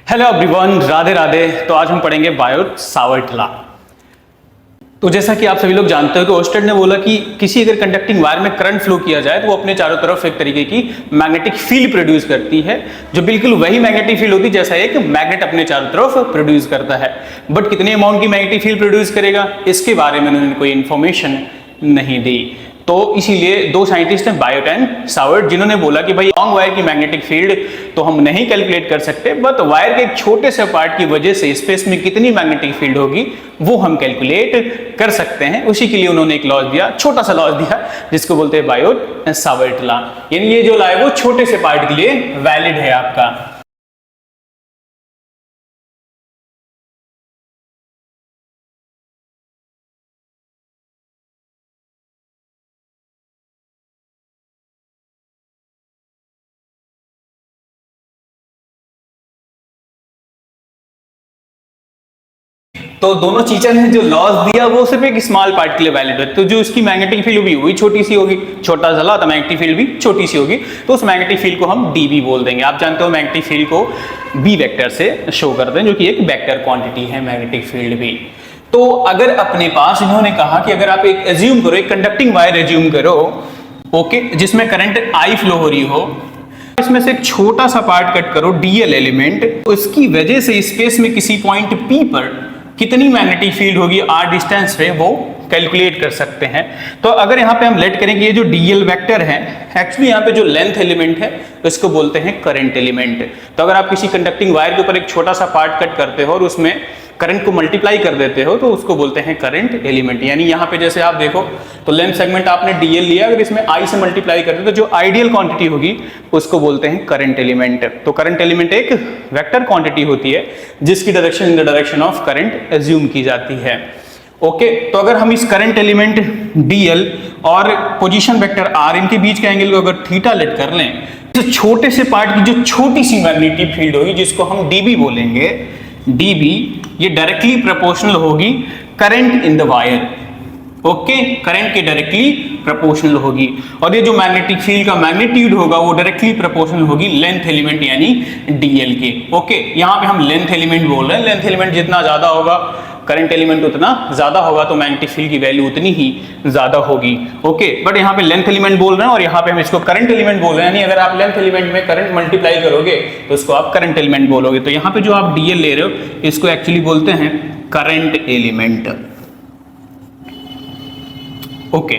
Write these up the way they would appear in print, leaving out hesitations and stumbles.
Hello everyone, Radhe Radhe. तो आज हम पढ़ेंगे बायोट सावर्ट लॉ। तो जैसा कि आप सभी लोग जानते हो कि ओस्टेड ने बोला कि किसी अगर कंडक्टिंग वायर में करंट फ्लो किया जाए तो वो अपने चारों तरफ एक तरीके की मैग्नेटिक फील्ड प्रोड्यूस करती है, जो बिल्कुल वही मैग्नेटिक फील्ड होती है जैसा एक मैग्नेट अपने चारों तरफ प्रोड्यूस करता है। बट कितने अमाउंट की मैग्नेटिक फील्ड प्रोड्यूस करेगा, इसके बारे में उन्होंने कोई इंफॉर्मेशन नहीं दी। तो इसीलिए दो साइंटिस्ट हैं, बायोट एंड सावर्ट, जिन्होंने बोला कि भाई लॉन्ग वायर की मैग्नेटिक फील्ड तो हम नहीं कैलकुलेट कर सकते, बट वायर के एक छोटे से पार्ट की वजह से स्पेस में कितनी मैग्नेटिक फील्ड होगी वो हम कैलकुलेट कर सकते हैं। उसी के लिए उन्होंने एक लॉ दिया, छोटा सा लॉ दिया, जिसको बोलते हैं बायोट एंड सावर्ट लॉ। यानी ये जो लॉ है वो छोटे से पार्ट के लिए वैलिड है आपका। तो दोनों चीजें हैं, जो लॉस दिया वो सिर्फ एक स्मॉल पार्ट के लिए वैलिड है। तो जो उसकी मैग्नेटिक फील्ड होगी वही छोटी सी होगी, छोटा सा लॉ तो मैग्नेटिक फील्ड भी छोटी सी होगी, तो उस मैग्नेटिक फील्ड को हम डीबी बोल देंगे। आप जानते हो मैग्नेटिक फील्ड को बी वेक्टर से शो करते हैं, जो कि एक वेक्टर क्वांटिटी है मैग्नेटिक फील्ड भी। तो अगर अपने पास इन्होंने कहा कि अगर आप एक एज्यूम करो, एक कंडक्टिंग वायर एज्यूम करो, ओके, जिसमें करंट आई फ्लो हो रही हो, इसमें से एक छोटा सा पार्ट कट करो डीएल एलिमेंट, तो इसकी वजह से स्पेस में किसी पॉइंट पी पर कितनी मैग्नेटिक फील्ड होगी आर डिस्टेंस पे वो कैलकुलेट कर सकते हैं। तो अगर यहाँ पे हम लेट करें कि ये जो डीएल वेक्टर है, एक्चुअली यहाँ पे जो लेंथ एलिमेंट है इसको बोलते हैं करंट एलिमेंट। तो अगर आप किसी कंडक्टिंग वायर के ऊपर एक छोटा सा पार्ट कट करते हो और उसमें करंट को मल्टीप्लाई कर देते हो तो उसको बोलते हैं करंट एलिमेंट। यानी यहाँ पे जैसे आप देखो तो लेंथ सेगमेंट आपने डीएल लिया, अगर इसमें आई से मल्टीप्लाई करते तो जो आइडियल क्वांटिटी होगी उसको बोलते हैं करंट एलिमेंट। तो करंट एलिमेंट एक वेक्टर क्वांटिटी होती है जिसकी direction in the direction of current assume की जाती है। ओके, तो अगर हम इस करंट एलिमेंट डीएल और पोजीशन वेक्टर आर, इनके बीच के एंगल को अगर थीटा लेट कर लें, तो छोटे से पार्ट की जो छोटी सी मैग्नेटिक फील्ड होगी जिसको हम डीबी बोलेंगे, डीबी, ये डायरेक्टली प्रोपोर्शनल होगी current in the wire. Okay, current के डायरेक्टली प्रोपोर्शनल होगी, और ये जो मैग्नेटिक फील्ड का मैग्नीट्यूड होगा वो डायरेक्टली प्रोपोर्शनल होगी लेंथ एलिमेंट यानी डीएल के। ओके, यहाँ पे हम लेंथ एलिमेंट बोल रहे हैं, लेंथ एलिमेंट जितना ज्यादा होगा करंट एलिमेंट उतना ज्यादा होगा, तो मैग्नेटिक फील्ड की वैल्यू उतनी ही ज्यादा होगी। ओके, बट यहाँ पे लेंथ एलिमेंट बोल रहे हैं और यहाँ पे हम इसको करंट एलिमेंट बोल रहे हैं। यानी अगर आप लेंथ एलिमेंट में करंट मल्टीप्लाई करोगे तो उसको आप करंट एलिमेंट बोलोगे। तो यहाँ पे जो आप डीएल ले रहे हो इसको एक्चुअली बोलते हैं करंट एलिमेंट। ओके,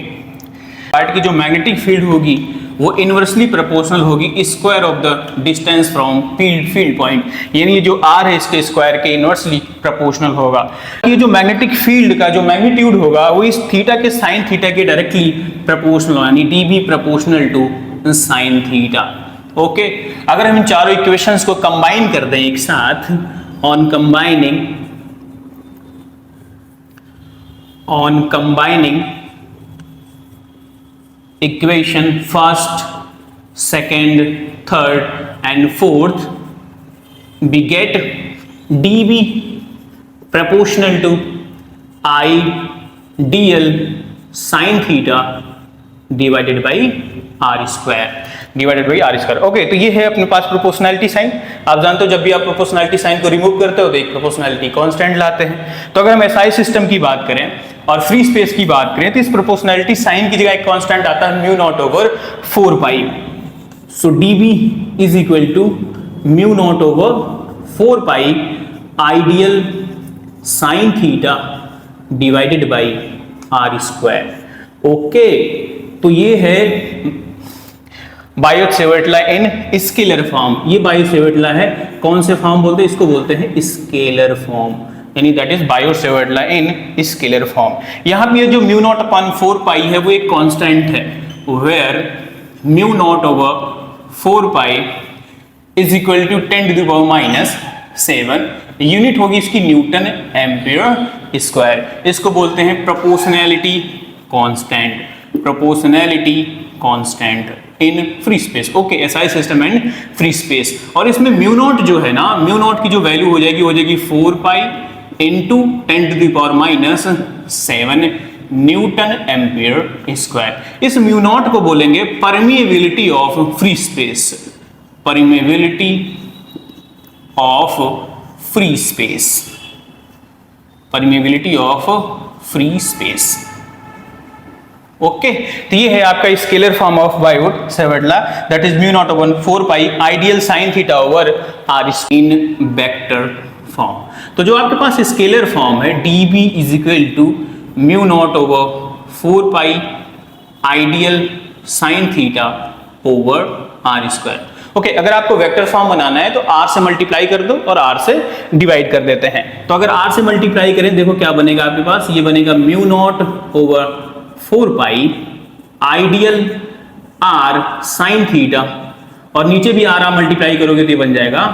पार्ट की जो मैग्नेटिक फील्ड होगी वो इनवर्सली प्रोपोर्शनल होगी square of the distance from field point. यानी ये जो आर है इसके स्क्वायर के इनवर्सली प्रोपोर्शनल होगा। ये जो मैग्नेटिक फील्ड का जो मैग्नीट्यूड होगा वो इस थीटा के साइन थीटा के डायरेक्टली प्रोपोर्शनल, यानी DB proportional to sine theta. Okay, अगर हम इन चारों इक्वेशंस को कंबाइन कर दें एक साथ, on combining equation first, second, third and fourth, we get dB proportional to I dl sin theta divided by r square। Okay, तो ये है अपने पास प्रोपोर्शनैलिटी साइन। आप जानते हो जब भी आप प्रोपोर्शनैलिटी साइन को रिमूव करते हो तो एक प्रोपोर्शनैलिटी कांस्टेंट लाते हैं। तो अगर हम एसआई सिस्टम की बात करें और फ्री स्पेस की बात करें तो इस प्रोपोर्शनैलिटी साइन की जगह एक कांस्टेंट आता है mu naught over 4 pi. So DB is equal to mu naught over 4 pi ideal sine theta divided by R square. Okay, तो ये है Biot Savart law in scalar form. ये बायोट सावर्ट लॉ है, कौन से form बोलते हैं इसको, बोलते हैं स्केलर फॉर्म, यानी that is Biot Savart law in scalar form. यहां पे जो म्यू नॉट अपॉन 4 पाई है वो एक कांस्टेंट है, where mu naught over 4 pi is equal to 10 to the power minus 7। Unit होगी इसकी न्यूटन एम्पियर स्क्वायर। इसको बोलते हैं proportionality constant in free space. Okay, SI system and free space. और इसमें म्यू नॉट जो है ना, म्यू नॉट की जो वैल्यू हो जाएगी 4 pi into 10 to the power minus 7 newton ampere square. इस म्यू नॉट को बोलेंगे permeability of free space, permeability of free space, permeability of free space. Okay, तो ये है आपका scalar form of Biot Savart law, that is mu naught over 4 pi ideal sine theta over R in vector form. तो जो आपके पास scalar form है dB is equal to mu naught over 4 pi ideal sine theta over R square. Okay, अगर आपको vector form बनाना है तो r से मल्टीप्लाई कर दो और r से डिवाइड कर देते हैं। तो अगर r से मल्टीप्लाई करें, देखो क्या बनेगा आपके पास, ये बनेगा mu naught over 4 pi ideal r sine theta, और नीचे भी r मल्टीप्लाई करोगे तो ये बन जाएगा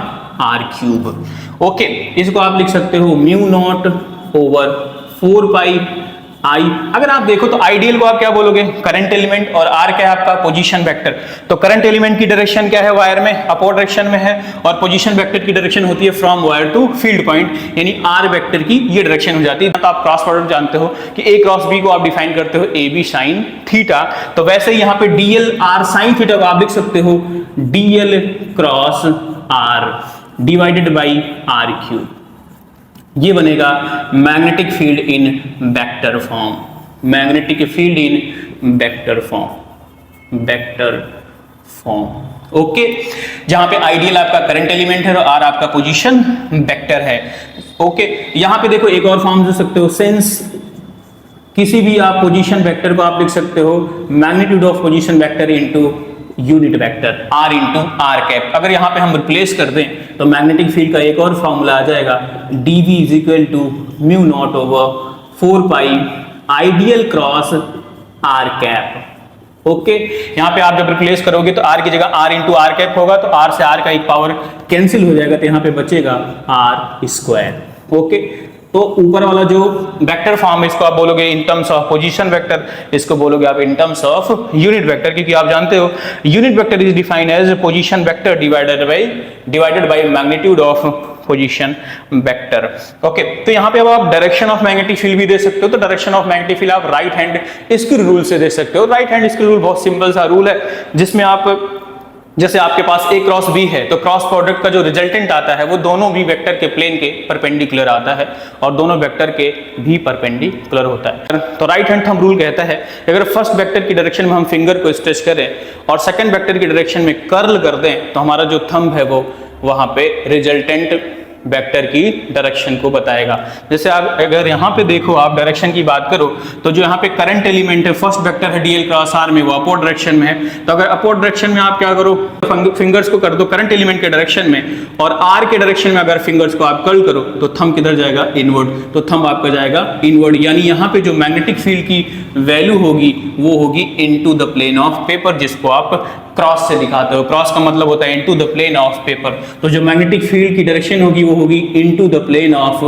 r क्यूब। ओके, इसको आप लिख सकते हो म्यू नॉट ओवर 4 पाई आई। अगर आप देखो तो आइडियल को आप क्या बोलोगे, करंट एलिमेंट, और आर क्या है आपका पोजीशन वेक्टर। तो करंट एलिमेंट की डायरेक्शन क्या है, वायर में अपवर्ड डायरेक्शन में है, और पोजीशन वेक्टर की डायरेक्शन होती है from wire to field point, यानी आर वेक्टर की ये डायरेक्शन हो जाती है। तो आप क्रॉस प्रोडक्ट जानते हो कि ए क्रॉस बी को आप डिफाइन करते हो ए बी साइन थीटा, तो वैसे यहाँ पे डीएल आर साइन थीटा को आप लिख सकते हो DL cross are divided by are cube. ये बनेगा magnetic field in vector form, magnetic field in vector form, vector form. Okay, जहां पे आइडियल आपका करंट एलिमेंट है और आर आपका पोजीशन वेक्टर है। ओके, यहां पे देखो एक और फॉर्म दे सकते हो, सिंस किसी भी आप पोजीशन वेक्टर को आप लिख सकते हो magnitude of position vector into unit vector r into R cap. अगर यहाँ पे हम रिप्लेस कर दें तो मैग्नेटिक फील्ड का एक और फॉर्मूला आ जाएगा dv is equal to mu naught over 4 pi ideal cross r cap. Okay, यहाँ पे आप जब रिप्लेस करोगे तो r की जगह r इंटू आर कैप होगा, तो r से r का एक पावर कैंसिल हो जाएगा, तो यहाँ पे बचेगा r स्क्वायर। ओके, तो ऊपर वाला जो वेक्टर फॉर्म है इसको आप बोलोगे in terms of position vector, इसको बोलोगे आप in terms of unit vector, क्योंकि आप जानते हो unit vector is defined as position vector divided by magnitude of position vector. Okay, तो यहाँ पे अब आप डायरेक्शन ऑफ मैग्नेटिक फील्ड भी दे सकते हो, तो डायरेक्शन ऑफ मैग्नेटिक फील्ड आप राइट हैंड स्क्रू रूल से दे सकते हो। राइट हैंड स्क्रू रूल बहुत सिंपल सा रूल है, जिसमें आप जैसे आपके पास a क्रॉस b है तो क्रॉस प्रोडक्ट का जो रिजल्टेंट आता है वो दोनों भी वेक्टर के प्लेन के परपेंडिकुलर आता है और दोनों वेक्टर के भी परपेंडिकुलर होता है। तो राइट हैंड थंब रूल कहता है कि अगर फर्स्ट वेक्टर की डायरेक्शन में हम फिंगर को स्ट्रेच करें और सेकंड वेक्टर की डायरेक्शन में कर्ल कर दें तो हमारा जो थंब है वो वहां पे रिजल्टेंट वेक्टर की डायरेक्शन को बताएगा। जैसे आप अगर यहाँ पे देखो, आप डायरेक्शन की बात करो तो जो यहाँ पे करंट एलिमेंट है फर्स्ट वेक्टर है डीएल क्रॉस आर में, वो अपवर्ड डायरेक्शन में है। तो अगर अपवर्ड डायरेक्शन में आप क्या करो, फिंगर्स को कर दो करंट एलिमेंट के डायरेक्शन में, और आर के डायरेक्शन में अगर फिंगर्स को आप कर्ल करो तो थंब किधर जाएगा, इनवर्ड। तो थंब आपका जाएगा इनवर्ड, यानी यहाँ पे जो मैग्नेटिक फील्ड की वैल्यू होगी वो होगी into the plane of paper, जिसको आप क्रॉस से दिखाते हो। क्रॉस का मतलब होता है into the plane of paper, तो जो मैग्नेटिक फील्ड की डायरेक्शन होगी वो होगी into the plane of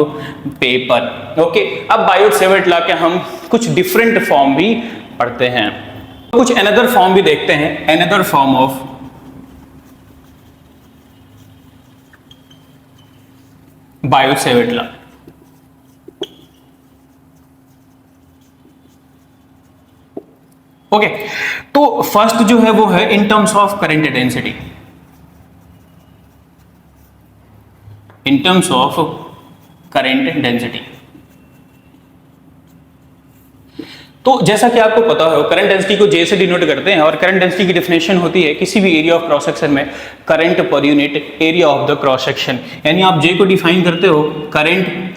paper. Okay, अब बायोट-सैवर्ट लॉ के हम कुछ डिफरेंट फॉर्म भी पढ़ते हैं, कुछ अनदर फॉर्म भी देखते हैं, another form of Biot Savart law. Okay, तो फर्स्ट जो है वो है in terms of current density, in terms of current density. तो जैसा कि आपको पता हो करंट डेंसिटी को J से डिनोट करते हैं, और करंट डेंसिटी की डेफिनेशन होती है किसी भी एरिया ऑफ क्रॉस सेक्शन में current per unit area of the cross section, यानी आप J को डिफाइन करते हो current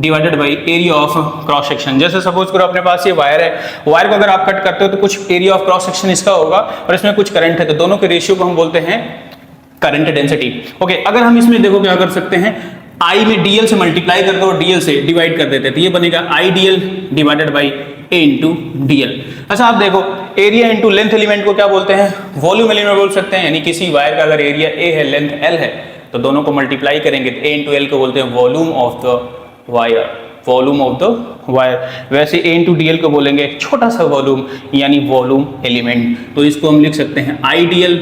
divided by area of cross section. जैसे सपोज करो अपने पास ये वायर है, वायर को अगर आप कट करते हो तो कुछ एरिया ऑफ क्रॉस सेक्शन इसका होगा और इसमें कुछ करंट है, तो दोनों के रेशियो को हम बोलते हैं करंट डेंसिटी। ओके, अगर हम इसमें देखो क्या कर सकते हैं, I में DL से मल्टीप्लाई कर दो और DL से डिवाइड कर देते हैं, तो ये बनेगा IDL divided by A into DL। अच्छा, आप देखो एरिया इंटू लेंथ एलिमेंट को क्या बोलते हैं, वॉल्यूम एलिमेंट बोल सकते हैं, यानी किसी वायर का अगर एरिया A है लेंथ L है तो दोनों को मल्टीप्लाई करेंगे तो A इंटू L को बोलते हैं volume of the wire, volume of the wire. वैसे A इंटू DL को बोलेंगे छोटा सा वॉल्यूम यानी वॉल्यूम एलिमेंट, तो इसको हम लिख सकते हैं IDL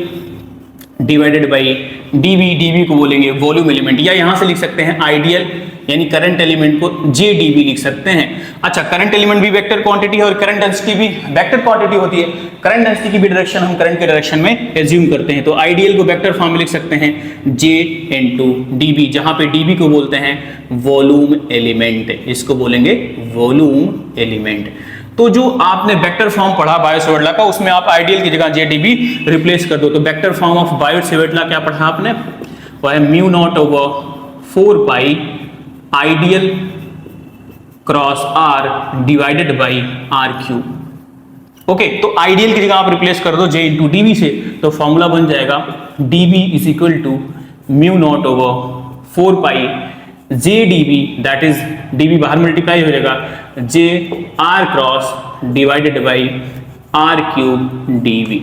divided by DV, DV को बोलेंगे वॉल्यूम एलिमेंट, या यहां से लिख सकते हैं आइडियल यानी करंट एलिमेंट को जे डीबी लिख सकते हैं। अच्छा, करंट एलिमेंट भी वेक्टर क्वांटिटी है और करंट डेंसिटी भी वेक्टर क्वांटिटी होती है। करंट डेंसिटी की भी डायरेक्शन हम करंट के डायरेक्शन में एज्यूम करते हैं, तो आइडियल को वेक्टर फॉर्म में लिख सकते हैं जे इनटू डीबी, जहां पे डीबी को बोलते हैं वॉल्यूम एलिमेंट, इसको बोलेंगे वॉल्यूम एलिमेंट। तो जो आपने वेक्टर फॉर्म पढ़ा बायो-सेवर्ट का, उसमें आप आइडियल की जगह जे डीबी रिप्लेस कर दो। तो वेक्टर फॉर्म ऑफ बायो-सेवर्ट क्या पढ़ा आपने, वह है mu naught over 4 pi ideal cross are divided by are cube. Okay, तो आइडियल की जगह आप रिप्लेस कर दो जे इंटू डीबी से, तो फॉर्मूला बन जाएगा DB is equal to mu naught over 4 pi J DB, that is DB बाहर मल्टीप्लाई हो जाएगा J R cross divided by are cube DV.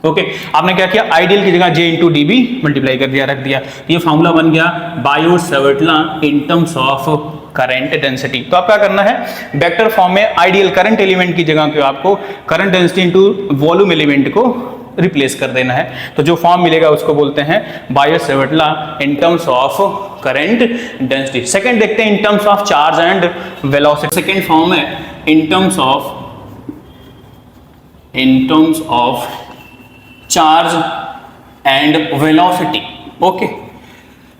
Okay, आपने क्या किया, आइडियल की जगह जे इंटू डीबी मल्टीप्लाई कर दिया, रख दिया, ये फॉर्मूला बन गया Biot-Savart law in terms of current density. तो आप क्या करना है, वेक्टर फॉर्म में आइडियल करंट एलिमेंट की जगह को आपको current density into volume element को रिप्लेस कर देना है। तो जो फॉर्म मिलेगा उसको बोलते हैं Biot Savart law in terms of current density. Second देखते हैं in terms of charge and velocity. Second form है in terms of charge and velocity. Okay,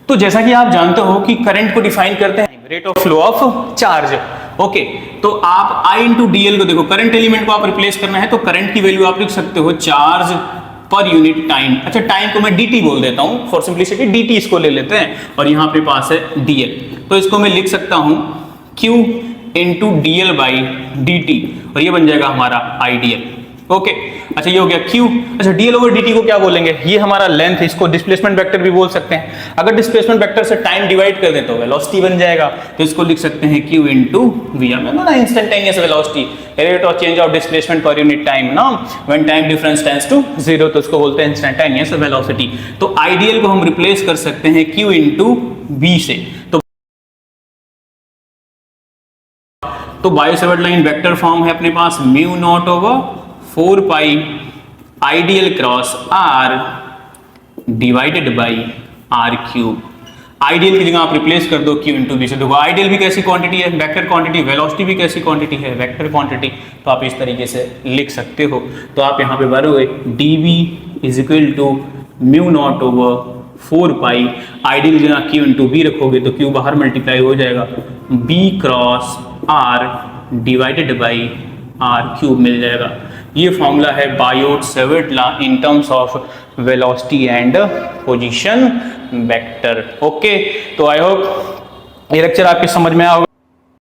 तो जैसा कि आप जानते हो कि करंट को डिफाइन करते हैं rate of flow of charge. Okay, तो आप I इंटू डीएल को देखो, करंट एलिमेंट को आप रिप्लेस करना है तो करंट की वैल्यू आप लिख सकते हो चार्ज पर यूनिट टाइम। अच्छा, टाइम को मैं dt बोल देता हूं फॉर सिंपलिसिटी, dt इसको ले लेते हैं, और यहां पे पास है dl, तो इसको मैं लिख सकता हूं q into DL by dt, और ये बन जाएगा हमारा आइडियल। ओके, अच्छा ये हो गया q। अच्छा, dl ओवर dt को क्या बोलेंगे, ये हमारा लेंथ, इसको डिस्प्लेसमेंट वेक्टर भी बोल सकते हैं। अगर डिस्प्लेसमेंट वेक्टर से टाइम डिवाइड कर दें तो वेलोसिटी बन जाएगा, तो इसको लिख सकते हैं q इंटू वी, ना instantaneous velocity, rate of change of displacement per unit time ना, when time difference tends to 0, तो इसको बोलते हैं इंस्टेंटेनियस वेलोसिटी। तो आइडियल को हम रिप्लेस कर सकते हैं q इंटू v से। तो बायो-सेवर्ट लाइन वेक्टर फॉर्म है अपने पास mu naught over 4 pi ideal cross are divided by are cube. Ideal की जगह आप रिप्लेस कर दो q इंटू बी से। देखो आइडियल भी कैसी क्वांटिटी है, वेक्टर क्वांटिटी, वेलोसिटी भी कैसी क्वांटिटी है, वेक्टर क्वांटिटी, तो आप इस तरीके से लिख सकते हो। तो आप यहाँ पे भरोगे dv is equal to mu naught over 4 pi, ideal की जगह q इंटू बी रखोगे तो q बाहर मल्टीप्लाई हो जाएगा, b cross r divided by are cube मिल जाएगा। ये फॉर्मूला है Biot Savart law in terms of velocity and position vector. Okay, तो आई होप ये लेक्चर आपके समझ में आया होगा।